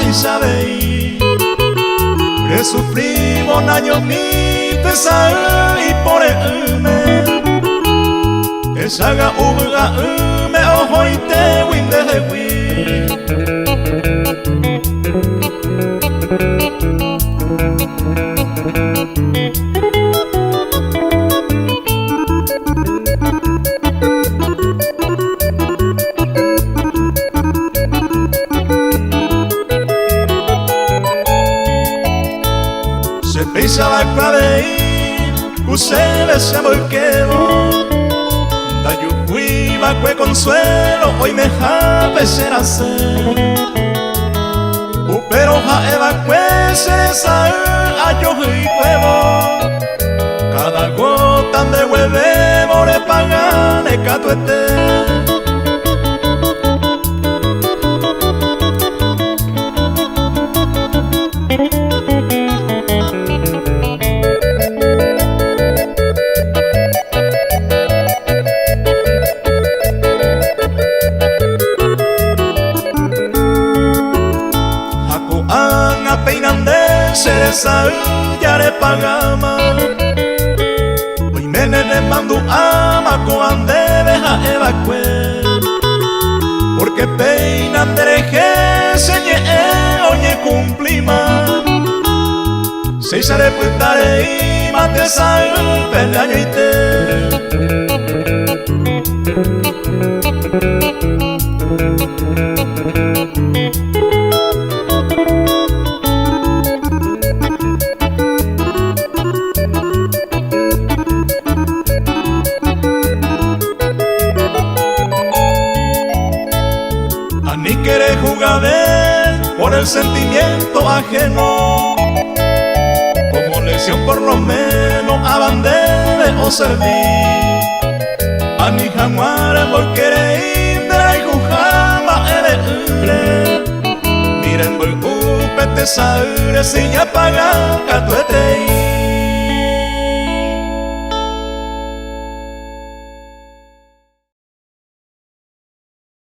si sabéis que sufrimos un año mi pesar y por el me esa haga me ojo y te win de wi se pisa la clave usted se volqueo da yo fui bacue consuelo hoy me jabe será ser pero ja evacue se sa a yo y huevo cada gota de hueve more pagane catuete Seresa yare pagama hoy me ne mando ama con deja evacue porque peinan dereje señe oye cumplima se sale putare y mate sal peleaño y te ni querer jugar por el sentimiento ajeno como lección por lo menos a bandera o servir a ni jamuare por querer indra y jujama miren por upete saure si ya paga catuete